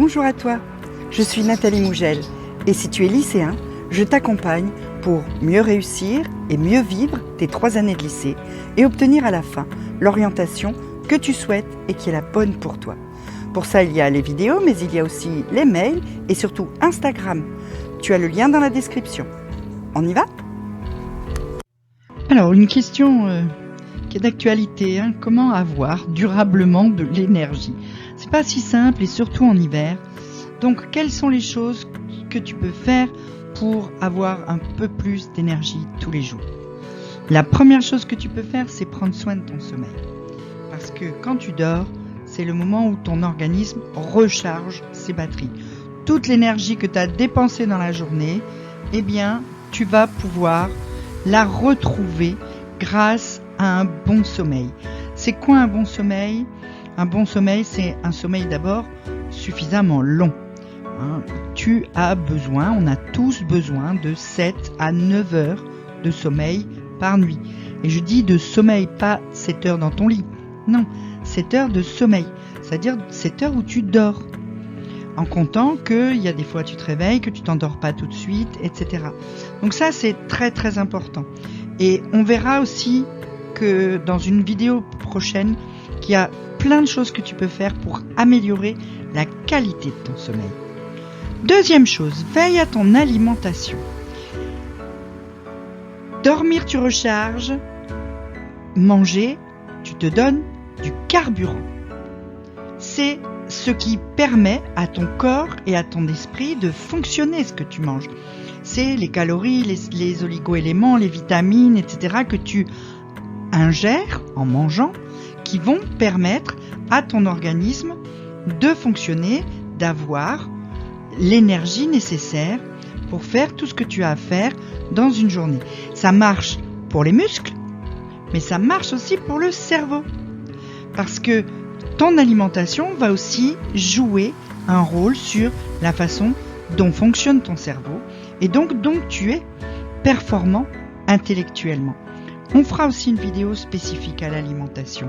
Bonjour à toi, je suis Nathalie Mougel et si tu es lycéen, je t'accompagne pour mieux réussir et mieux vivre tes 3 années de lycée et obtenir à la fin l'orientation que tu souhaites et qui est la bonne pour toi. Pour ça, il y a les vidéos, mais il y a aussi les mails et surtout Instagram. Tu as le lien dans la description. On y va ? Alors, une question qui est d'actualité, comment avoir durablement de l'énergie ? C'est pas si simple et surtout en hiver. Donc, quelles sont les choses que tu peux faire pour avoir un peu plus d'énergie tous les jours ? La première chose que tu peux faire, c'est prendre soin de ton sommeil. Parce que quand tu dors, c'est le moment où ton organisme recharge ses batteries. Toute l'énergie que tu as dépensée dans la journée, eh bien, tu vas pouvoir la retrouver grâce à un bon sommeil. C'est quoi un bon sommeil ? Un bon sommeil, c'est un sommeil d'abord suffisamment long. Tu as besoin, on a tous besoin de 7 à 9 heures de sommeil par nuit. Et je dis de sommeil, pas 7 heures dans ton lit. Non, 7 heures de sommeil, c'est-à-dire 7 heures où tu dors. En comptant qu'il y a des fois tu te réveilles, que tu t'endors pas tout de suite, etc. Donc ça, c'est très très important. Et on verra aussi que dans une vidéo prochaine, qu'il y a plein de choses que tu peux faire pour améliorer la qualité de ton sommeil. Deuxième chose, veille à ton alimentation. Dormir, tu recharges. Manger, tu te donnes du carburant. C'est ce qui permet à ton corps et à ton esprit de fonctionner, ce que tu manges. C'est les calories, les oligo-éléments, les vitamines, etc. que tu ingères en mangeant qui vont permettre à ton organisme de fonctionner, d'avoir l'énergie nécessaire pour faire tout ce que tu as à faire dans une journée. Ça marche pour les muscles, mais ça marche aussi pour le cerveau. Parce que ton alimentation va aussi jouer un rôle sur la façon dont fonctionne ton cerveau et donc tu es performant intellectuellement. On fera aussi une vidéo spécifique à l'alimentation.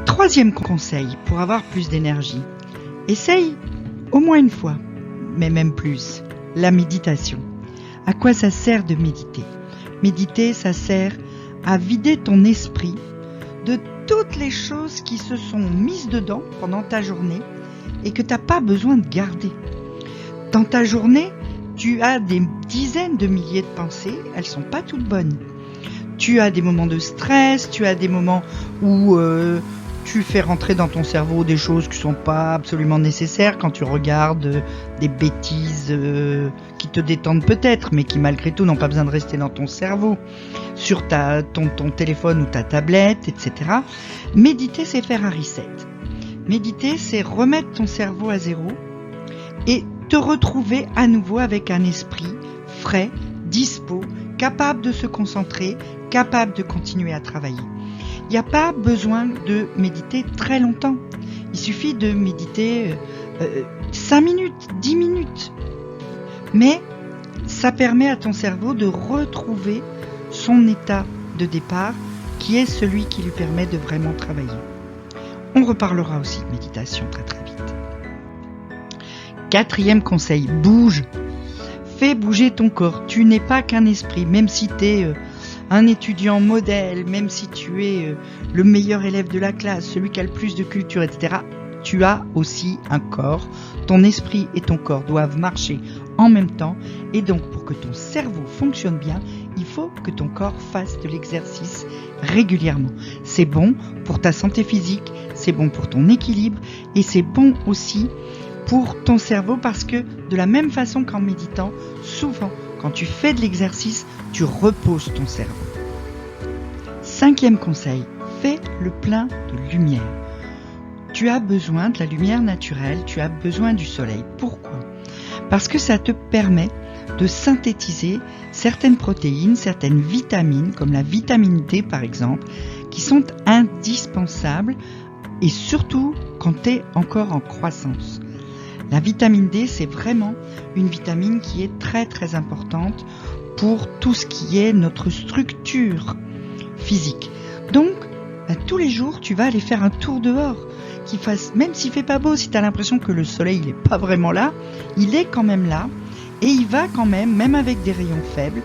Troisième conseil pour avoir plus d'énergie. Essaye au moins une fois, mais même plus, la méditation. À quoi ça sert de méditer ? Méditer, ça sert à vider ton esprit de toutes les choses qui se sont mises dedans pendant ta journée et que tu n'as pas besoin de garder. Dans ta journée, tu as des dizaines de milliers de pensées, elles ne sont pas toutes bonnes. Tu as des moments de stress, tu as des moments où tu fais rentrer dans ton cerveau des choses qui ne sont pas absolument nécessaires quand tu regardes des bêtises qui te détendent peut-être, mais qui malgré tout n'ont pas besoin de rester dans ton cerveau, sur ton téléphone ou ta tablette, etc. Méditer, c'est faire un reset. Méditer, c'est remettre ton cerveau à zéro et te retrouver à nouveau avec un esprit frais, dispo, capable de se concentrer, capable de continuer à travailler. Il n'y a pas besoin de méditer très longtemps. Il suffit de méditer 5 minutes, 10 minutes. Mais ça permet à ton cerveau de retrouver son état de départ, qui est celui qui lui permet de vraiment travailler. On reparlera aussi de méditation très très vite. 4e conseil, bouge. Fais bouger ton corps. Tu n'es pas qu'un esprit, même si tu es un étudiant modèle, même si tu es le meilleur élève de la classe, celui qui a le plus de culture, etc. Tu as aussi un corps. Ton esprit et ton corps doivent marcher en même temps. Et donc, pour que ton cerveau fonctionne bien, il faut que ton corps fasse de l'exercice régulièrement. C'est bon pour ta santé physique, c'est bon pour ton équilibre et c'est bon aussi pour ton cerveau parce que de la même façon qu'en méditant, souvent, quand tu fais de l'exercice, tu reposes ton cerveau. 5e conseil, fais le plein de lumière. Tu as besoin de la lumière naturelle, tu as besoin du soleil. Pourquoi ? Parce que ça te permet de synthétiser certaines protéines, certaines vitamines, comme la vitamine D par exemple, qui sont indispensables et surtout quand tu es encore en croissance. La vitamine D, c'est vraiment une vitamine qui est très très importante pour tout ce qui est notre structure physique. Donc, tous les jours, tu vas aller faire un tour dehors. qu'il fasse, même s'il fait pas beau, si tu as l'impression que le soleil il est pas vraiment là, il est quand même là et il va quand même avec des rayons faibles,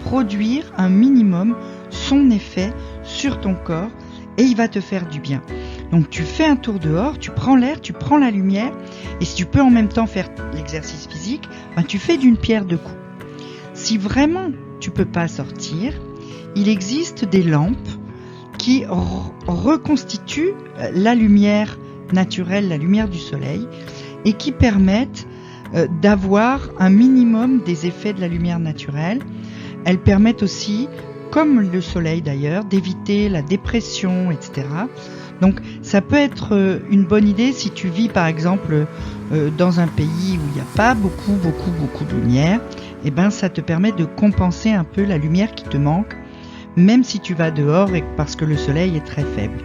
produire un minimum son effet sur ton corps et il va te faire du bien. Donc tu fais un tour dehors, tu prends l'air, tu prends la lumière et si tu peux en même temps faire l'exercice physique, tu fais d'une pierre deux coups. Si vraiment tu peux pas sortir, il existe des lampes qui reconstituent la lumière naturelle, la lumière du soleil et qui permettent d'avoir un minimum des effets de la lumière naturelle. Elles permettent aussi, comme le soleil d'ailleurs, d'éviter la dépression, etc. Donc ça peut être une bonne idée si tu vis par exemple dans un pays où il n'y a pas beaucoup de lumière, et ça te permet de compenser un peu la lumière qui te manque, même si tu vas dehors et parce que le soleil est très faible.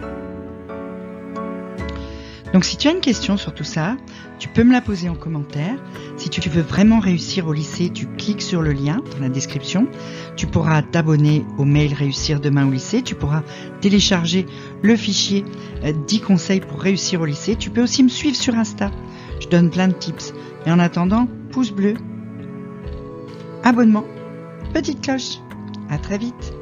Donc si tu as une question sur tout ça, tu peux me la poser en commentaire. Si tu veux vraiment réussir au lycée, tu cliques sur le lien dans la description. Tu pourras t'abonner au mail Réussir demain au lycée. Tu pourras télécharger le fichier 10 conseils pour réussir au lycée. Tu peux aussi me suivre sur Insta. Je donne plein de tips. Et en attendant, pouce bleu, abonnement, petite cloche. À très vite.